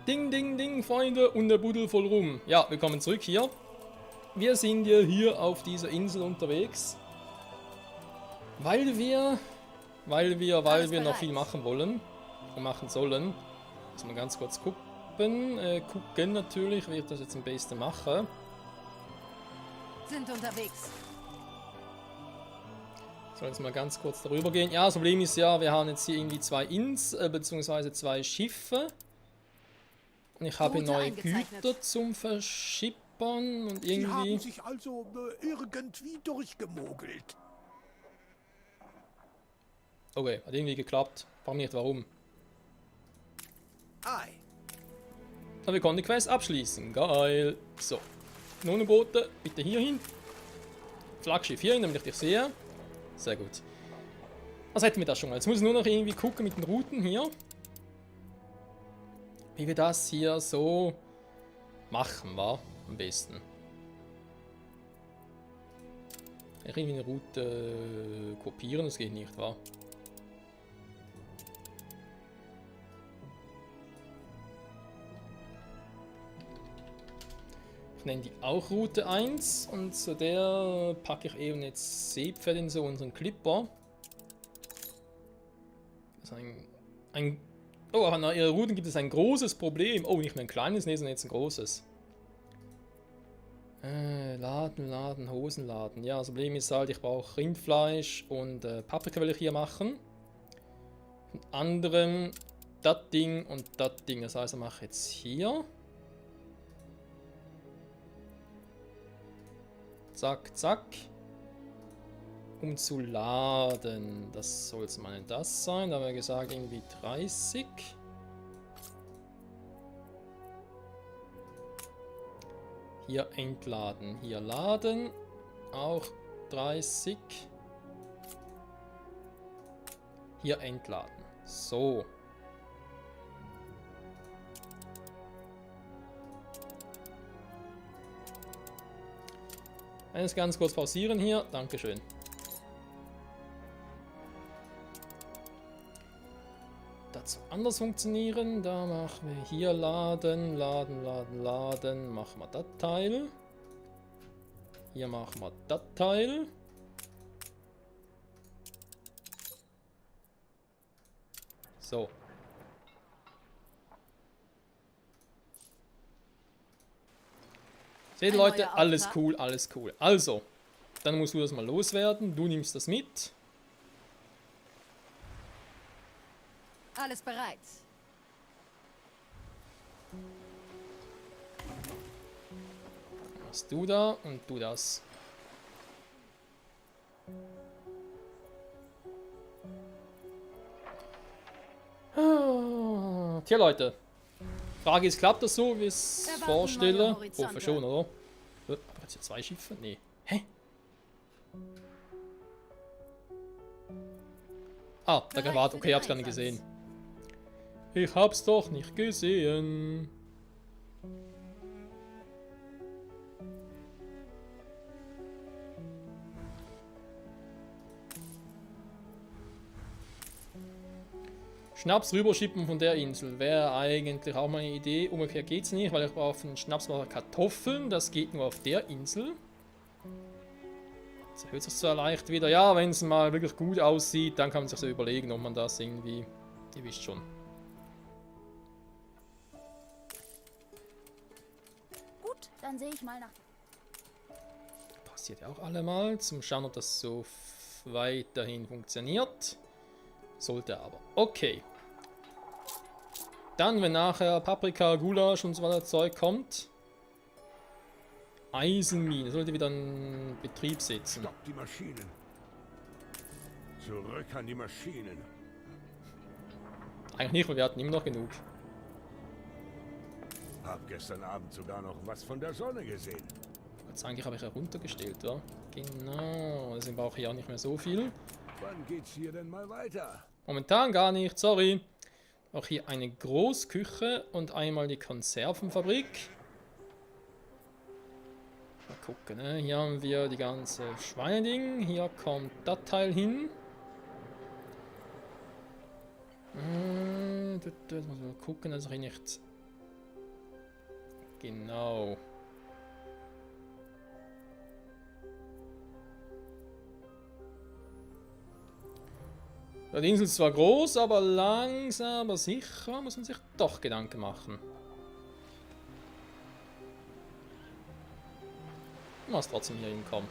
Ding, ding, ding, Freunde und der Buddel voll rum. Ja, willkommen zurück hier. Wir sind ja hier auf dieser Insel unterwegs. Weil wir noch viel machen wollen. Und machen sollen. Muss mal ganz kurz gucken. Gucken natürlich, wie ich das jetzt am besten mache. Sind unterwegs. Soll jetzt mal ganz kurz darüber gehen. Ja, das Problem ist ja, wir haben jetzt hier irgendwie beziehungsweise zwei Schiffe. Und ich habe neue Güter zum Verschippern und irgendwie... Sie haben sich also irgendwie durchgemogelt. Okay, hat irgendwie geklappt. Frag mich nicht warum. Ei. Aber wir konnten die Quest abschließen. Geil. So. Nonenboote, bitte hier hin. Flaggschiff hier hin, damit ich dich sehe. Sehr gut. Was hätten wir da schon mal? Jetzt muss ich nur noch irgendwie gucken mit den Routen hier. Wie wir das hier so machen, war am besten. Irgendwie eine Route kopieren, das geht nicht, wahr? Ich nenne die auch Route 1 und zu der packe ich eben jetzt Seepferd in so unseren Clipper. Das ist oh, aber an ihrer Route gibt es ein großes Problem. Oh, nicht mehr ein kleines, nee, sondern jetzt ein großes. Laden, Hosenladen. Ja, das Problem ist halt, ich brauche Rindfleisch und Paprika will ich hier machen. Von anderem das Ding und das Ding. Das heißt, ich mache jetzt hier. Zack, zack. Um zu laden. Das soll jetzt mal das sein. Da haben wir gesagt, irgendwie 30. Hier entladen. Hier laden. Auch 30. Hier entladen. So. Jetzt ganz kurz pausieren hier. Dankeschön. Das anders funktionieren. Da machen wir hier laden. Machen wir das Teil. Hier machen wir das Teil. So. Seht Leute, alles cool, alles cool. Also, dann musst du das mal loswerden. Du nimmst das mit. Alles bereit. Machst du da und du das. Tja Leute. Frage ist, klappt das so, wie ich es vorstelle? Hoffe schon, oder? Jetzt hier zwei Schiffe? Nee. Hä? Ah, da gewartet. Okay, ich hab's gar nicht gesehen. Ich hab's doch nicht gesehen. Schnaps rüberschippen von der Insel wäre eigentlich auch meine Idee. Umgekehrt geht's nicht, weil ich brauche für den Schnaps mal Kartoffeln. Das geht nur auf der Insel. Das erhöht sich zwar leicht wieder. Ja, wenn es mal wirklich gut aussieht, dann kann man sich so überlegen, ob man das irgendwie... Ihr wisst schon. Gut, dann sehe ich mal nach. Passiert ja auch alle mal. Zum Schauen, ob das so weiterhin funktioniert. Sollte aber. Okay. Dann, wenn nachher Paprika, Gulasch und so weiter Zeug kommt. Eisenmine. Sollte wieder in Betrieb setzen. Stopp die Maschinen. Zurück an die Maschinen. Eigentlich nicht, weil wir hatten immer noch genug. Hab gestern Abend sogar noch was von der Sonne gesehen. Jetzt eigentlich habe ich heruntergestellt, ja. Genau. Deswegen brauche ich auch nicht mehr so viel. Wann geht's hier denn mal weiter? Momentan gar nicht, sorry. Auch hier eine Großküche und einmal die Konservenfabrik. Mal gucken, ne? Hier haben wir die ganze Schweineding. Hier kommt das Teil hin. Jetzt muss ich mal gucken, dass ich nicht Genau. Die Insel ist zwar groß, aber langsam, aber sicher muss man sich doch Gedanken machen. Du musst trotzdem hier hinkommen.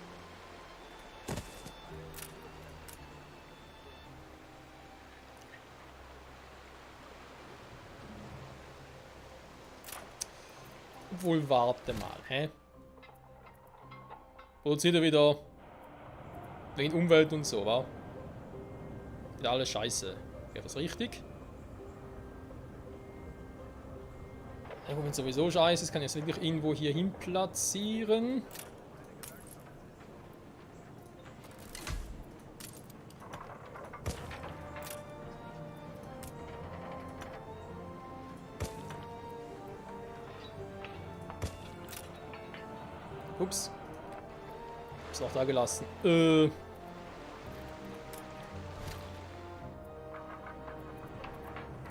Obwohl, warte mal, hä? Produziert er wieder wegen Umwelt und so, wa? Wieder alles scheiße. Wäre das richtig? Ja, wenn es sowieso scheiße ist, kann ich es wirklich irgendwo hier hin platzieren. Ups. Ist auch da gelassen.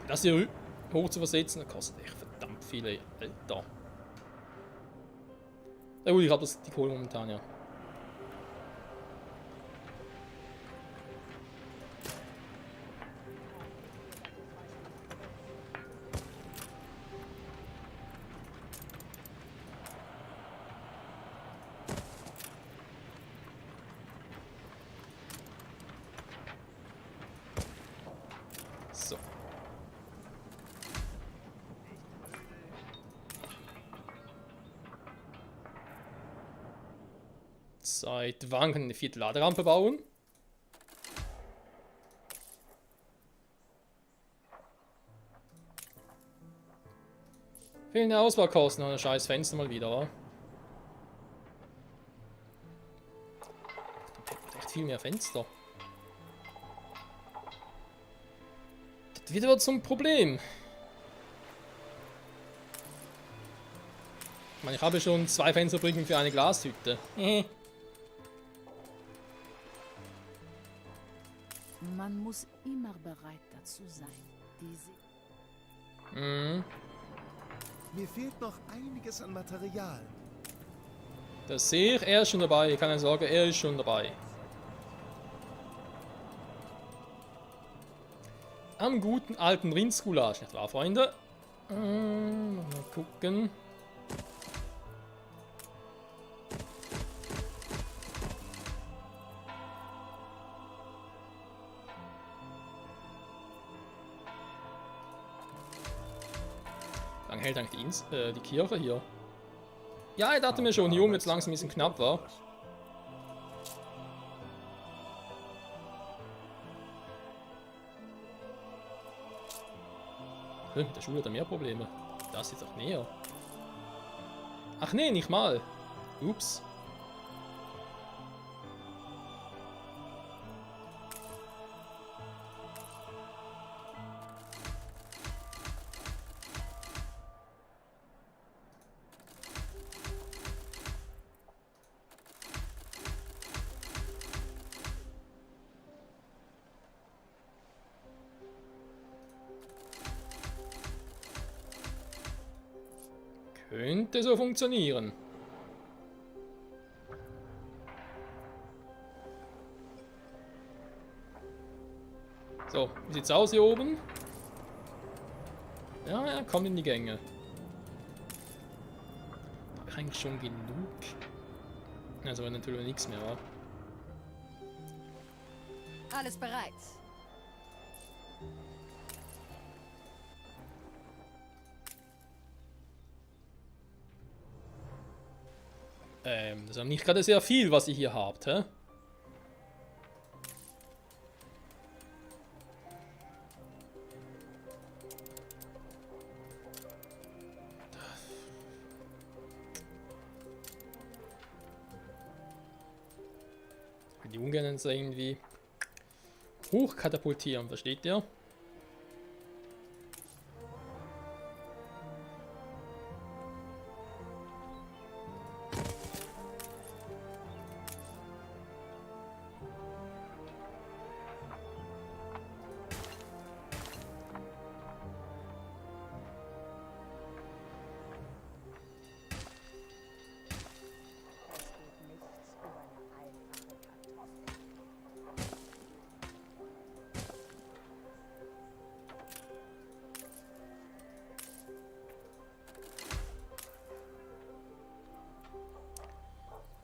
Das hier hoch zu versetzen, das kostet echt verdammt viele, Alter. Ja gut, ich habe die Kohle momentan, ja. So. Seit wann können wir eine vierte Laderampe bauen? Fehlende Ausbaukosten und ein scheiß Fenster mal wieder, wa? Echt viel mehr Fenster. Das wird aber zum Problem. Ich meine, ich habe schon 2 Fensterbrücken für eine Glashütte. Man muss immer bereit dazu sein, diese... Mir fehlt noch einiges an Material. Das sehe ich, er ist schon dabei. Keine Sorge, er ist schon dabei. Am guten alten Rindsgulasch, nicht wahr, Freunde? Mal gucken. Lang hält eigentlich die Kirche hier. Ja, ich dachte mir schon, hier oben jetzt langsam ein bisschen knapp war. Mit der Schule hat er mehr Probleme. Das ist jetzt auch näher. Ach nee, nicht mal. Ups. Könnte so funktionieren. So, wie sieht's aus hier oben? Ja, er kommt in die Gänge. Habe ich eigentlich schon genug? Also natürlich nichts mehr, wa? Alles bereit. Das ist nicht gerade sehr viel, was ihr hier habt, hä? Die ungern so irgendwie hochkatapultieren, versteht ihr?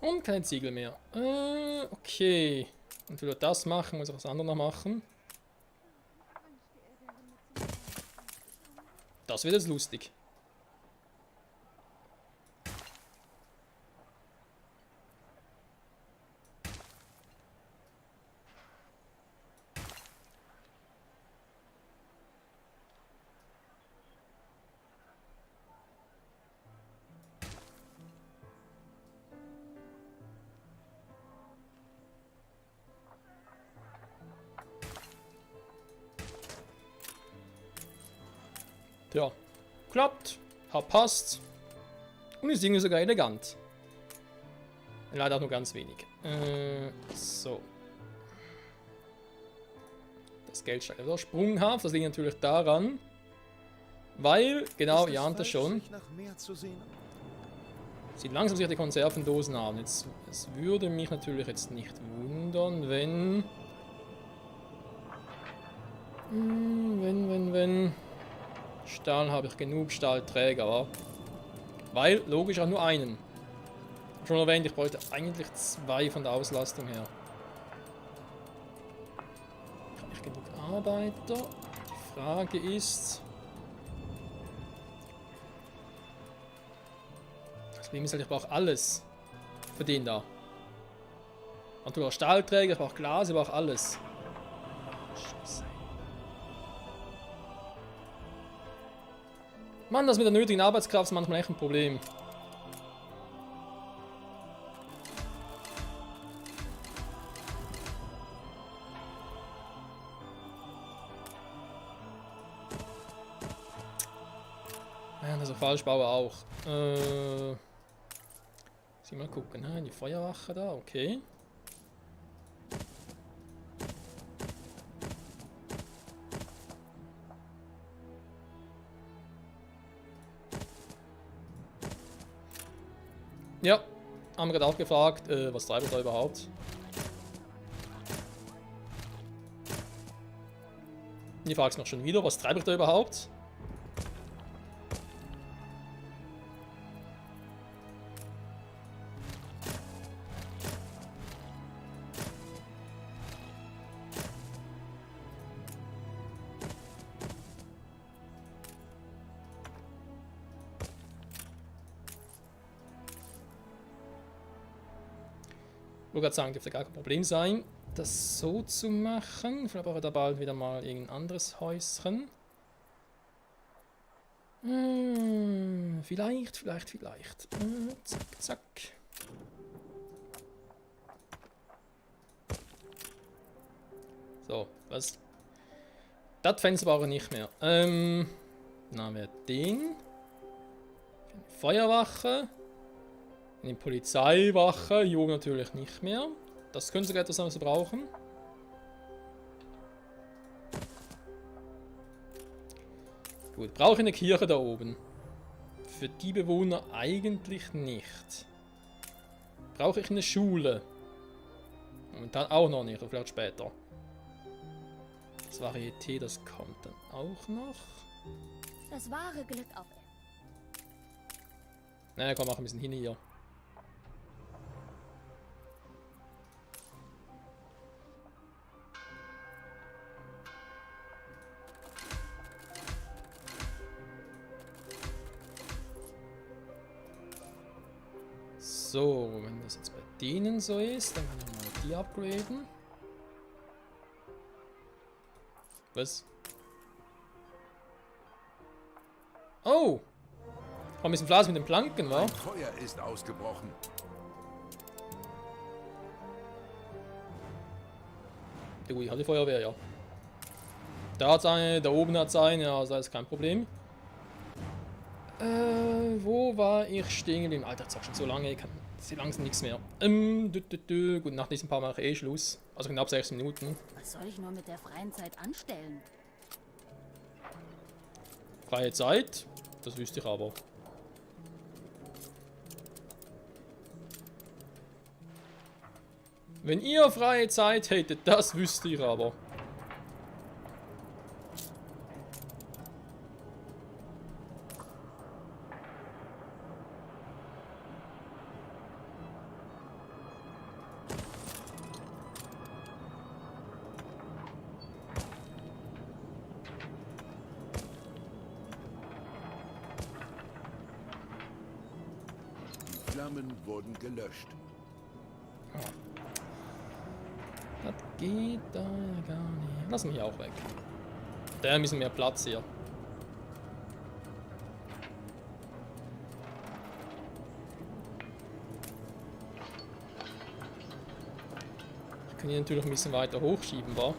Und keine Ziegel mehr. Okay. Und will er das machen, muss er was anderes noch machen. Das wird jetzt lustig. Ja, klappt, passt. Und die Dinge sogar elegant. Leider auch nur ganz wenig. So. Das Geld steigt wieder sprunghaft. Das liegt natürlich daran, weil, genau, ihr ahnt das schon, sich nach mehr zu sehen? sie langsam sich die Konservendosen haben. Jetzt, es würde mich natürlich jetzt nicht wundern, wenn... Wenn... Stahl habe ich genug, Stahlträger, aber... Weil, logisch, auch nur einen. Schon erwähnt, ich bräuchte eigentlich 2 von der Auslastung her. Habe ich genug Arbeiter? Die Frage ist... Das Problem ist halt, ich brauche alles. Für den da. Und du brauchst Stahlträger, ich brauche Glas, ich brauche alles. Scheiße. Mann, das mit der nötigen Arbeitskraft ist manchmal echt ein Problem. Ja, also falsch baue auch. Sieh mal gucken, die Feuerwache da, okay. Ja, haben wir gerade auch gefragt, was treibt da überhaupt? Die fragst noch schon wieder, was treibe ich da überhaupt? Ich wollte gerade sagen, dürfte gar kein Problem sein, das so zu machen. Vielleicht brauche ich da bald wieder mal irgendein anderes Häuschen. Vielleicht. Zack, zack. So, was? Das Fenster brauche ich nicht mehr. Na, wer den? Feuerwache. Die Polizeiwache, hier oben natürlich nicht mehr. Das können sogar etwas anderes brauchen. Gut, brauche ich eine Kirche da oben? Für die Bewohner eigentlich nicht. Brauche ich eine Schule? Momentan auch noch nicht, oder vielleicht später. Das Varieté, das kommt dann auch noch. Das wahre Glück auf. Na, komm, mach ein bisschen hin hier. So, wenn das jetzt bei denen so ist, dann kann ich mal die upgraden. Was? Oh! Ein bisschen Flas mit den Planken, wa? Ein Feuer ist ausgebrochen. Gut, ich habe die Feuerwehr, ja. Da hat's eine, da oben hat's eine, ja, das ist kein Problem. Wo war ich stehen geblieben? Alter, das ist auch schon so lange, ich kann langsam nichts mehr. Gut, nach diesem Paar mache ich eh Schluss. Also knapp 6 Minuten. Was soll ich nur mit der freien Zeit anstellen? Freie Zeit? Das wüsste ich aber. Wenn ihr freie Zeit hättet, das wüsste ich aber. Flammen wurden gelöscht. Das geht da gar nicht. Lass mich auch weg. Der hat ein bisschen mehr Platz hier. Ich kann hier natürlich ein bisschen weiter hochschieben, wa?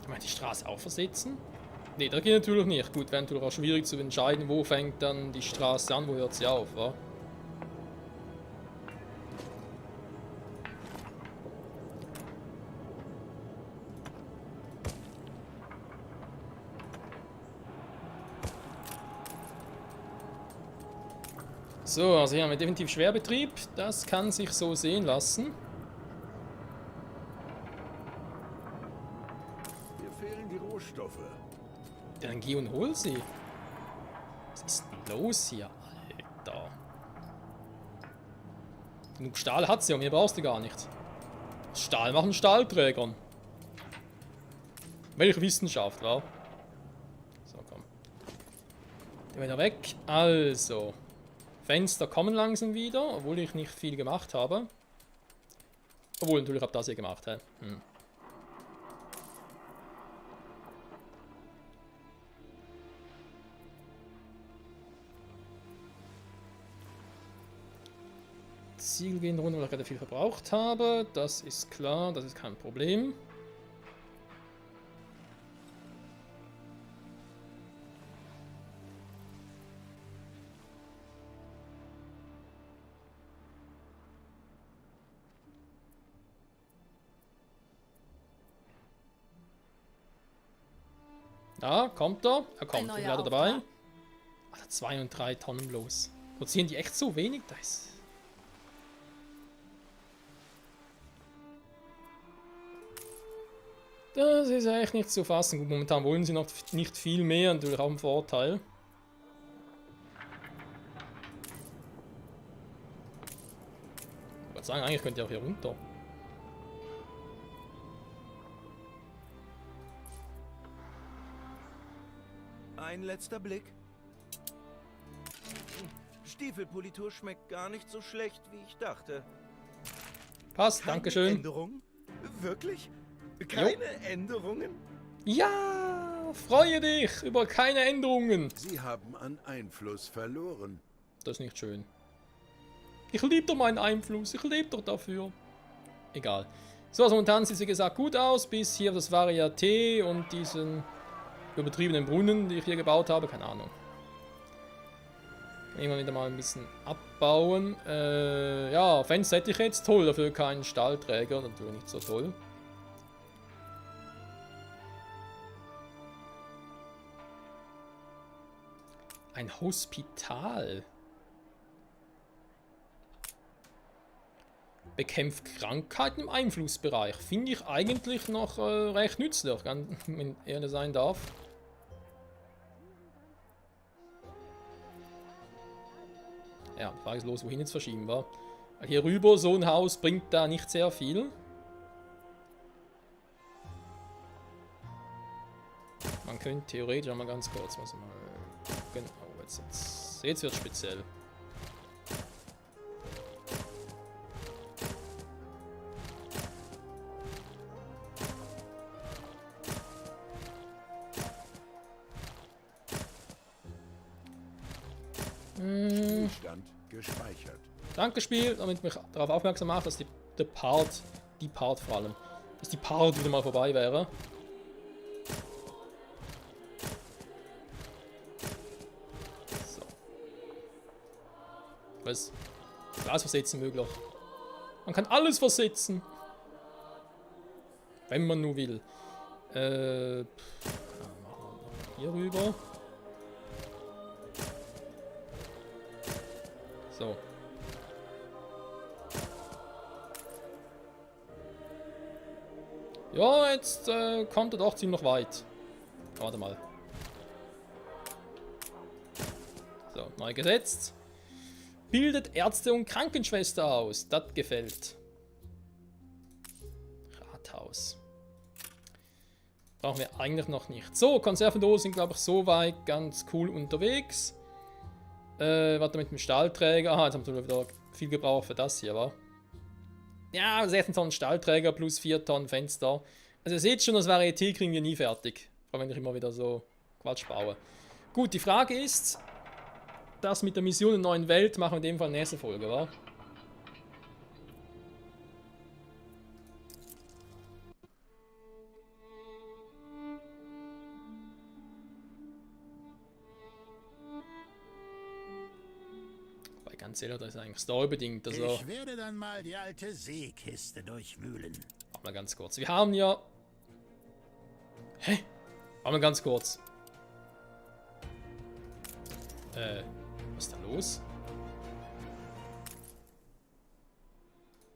Ich meine, die Straße auch versetzen? Ne, das geht natürlich nicht. Gut, wäre natürlich auch schwierig zu entscheiden, wo fängt dann die Straße an, wo hört sie auf, wa? So, also hier haben wir definitiv Schwerbetrieb. Das kann sich so sehen lassen. Mir fehlen die Rohstoffe. Dann geh und hol sie. Was ist denn los hier, Alter? Genug Stahl hat sie, und mehr brauchst du gar nicht. Stahl machen Stahlträgern. Welche Wissenschaft, wa? So, komm. Der wieder weg. Also. Fenster kommen langsam wieder, obwohl ich nicht viel gemacht habe. Obwohl, natürlich habe ich das hier gemacht, hä? Ziegel gehen runter, weil ich gerade viel verbraucht habe. Das ist klar, das ist kein Problem. Ja, kommt er? Er kommt, ich bin gerade dabei. Alter, 2 und 3 Tonnen bloß. Produzieren die echt so wenig? Das ist echt nicht zu fassen. Gut, momentan wollen sie noch nicht viel mehr, natürlich auch ein Vorteil. Ich würde sagen, eigentlich könnt ihr auch hier runter. Ein letzter Blick. Stiefelpolitur schmeckt gar nicht so schlecht, wie ich dachte. Passt, Keine dankeschön. Änderung? Wirklich? Keine Änderungen? Ja, freue dich über keine Änderungen. Sie haben an Einfluss verloren. Das ist nicht schön. Ich liebe doch meinen Einfluss, ich lebe doch dafür. Egal. So, also momentan sieht es wie gesagt gut aus, bis hier das Varieté und diesen übertriebenen Brunnen, die ich hier gebaut habe, keine Ahnung. Immer wieder mal ein bisschen abbauen. Ja, Fenster hätte ich jetzt, toll, dafür keinen Stahlträger, natürlich nicht so toll. Ein Hospital. Bekämpft Krankheiten im Einflussbereich. Finde ich eigentlich noch recht nützlich, wenn ich ehrlich sein darf. Ja, die Frage ist los, wohin jetzt verschieben war. Hier rüber, so ein Haus bringt da nicht sehr viel. Man könnte theoretisch einmal ganz kurz, muss mal gucken. Oh, jetzt wird speziell. Zustand gespeichert. Danke Spiel, damit mich darauf aufmerksam macht, dass die Part vor allem, dass die Part wieder mal vorbei wäre. So. Was? Glas versetzen möglich. Man kann alles versetzen. Wenn man nur will. Hier rüber. So. Ja, jetzt kommt er doch ziemlich weit. Warte mal. So, neu gesetzt. Bildet Ärzte und Krankenschwester aus. Das gefällt. Rathaus. Brauchen wir eigentlich noch nicht. So, Konservendosen sind, glaube ich, soweit ganz cool unterwegs. Warte, mit dem Stahlträger. Aha, jetzt haben wir wieder viel gebraucht für das hier, wa? Ja, 16 Tonnen Stahlträger plus 4 Tonnen Fenster. Also ihr seht schon, das Varieté kriegen wir nie fertig. Vor allem, wenn ich immer wieder so Quatsch baue. Gut, die Frage ist, das mit der Mission in der neuen Welt machen wir in dem Fall nächste Folge, wa? Ganz ehrlich, das ist eigentlich storybedingt. Also, Ich werde dann mal die alte Seekiste durchwühlen. mal ganz kurz. Wir haben ja. Hä? Mal ganz kurz. Was ist da los?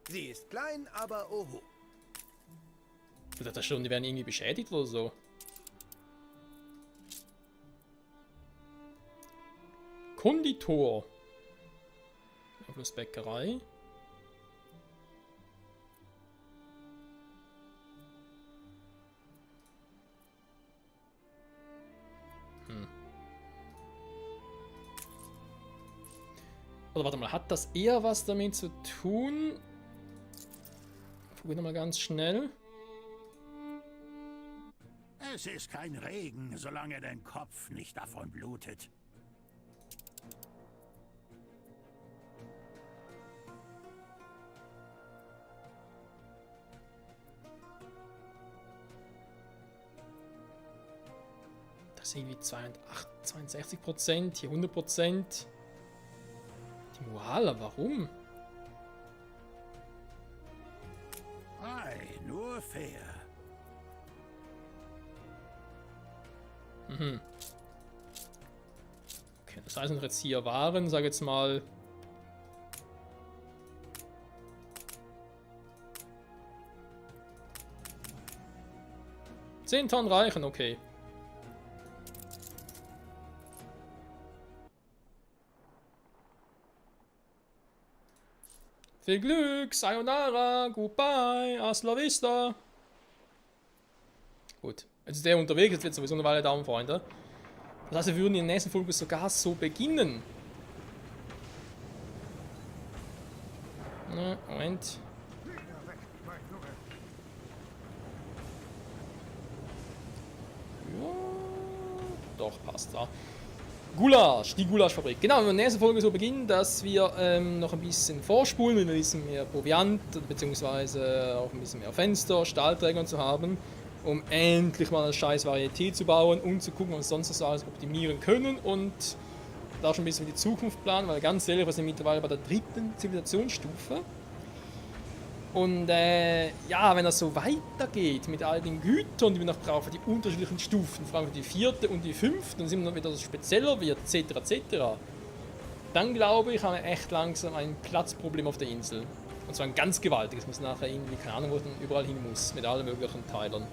Sie ist klein, aber oho. Ich dachte schon, die werden irgendwie beschädigt oder so. Konditor. Plus Bäckerei. Oder warte mal, hat das eher was damit zu tun? Probieren wir mal ganz schnell. Es ist kein Regen, solange dein Kopf nicht davon blutet. Das ist irgendwie 62%, hier 100%. Die Moala, warum? Ei, nur fair. Mhm. Okay, das heißt, unsere jetzt hier waren, sag jetzt mal. $10 Tonnen reichen, okay. Viel Glück, Sayonara, goodbye, hasta la vista. Gut, jetzt ist der unterwegs, jetzt wird sowieso eine Weile dauern, Freunde. Das heißt, wir würden in der nächsten Folge sogar so beginnen. Na, Moment. Ja, doch, passt da. Gulasch, die Gulaschfabrik. Genau, wir werden in der nächsten Folge so beginnen, dass wir noch ein bisschen vorspulen, mit ein bisschen mehr Proviant, beziehungsweise auch ein bisschen mehr Fenster, Stahlträger zu haben, um endlich mal eine scheiß Varieté zu bauen und zu gucken, was wir sonst noch alles optimieren können und da schon ein bisschen für die Zukunft planen, weil ganz ehrlich, wir sind mittlerweile bei der 3. Zivilisationsstufe. Und ja, wenn das so weitergeht mit all den Gütern, die wir noch brauchen, für die unterschiedlichen Stufen, vor allem für die 4. und die 5., und sind wir noch wieder so spezieller wird, etc., etc., dann glaube ich, haben wir echt langsam ein Platzproblem auf der Insel. Und zwar ein ganz gewaltiges, muss nachher irgendwie, keine Ahnung, wo es dann überall hin muss, mit allen möglichen Teilern.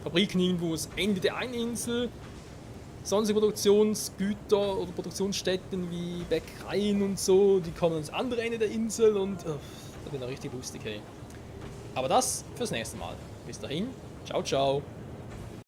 Fabriken irgendwo das Ende der einen Insel, sonstige Produktionsgüter oder Produktionsstätten wie Bäckereien und so, die kommen ans andere Ende der Insel und das wird dann richtig lustig, hey. Aber das fürs nächste Mal. Bis dahin, ciao, ciao.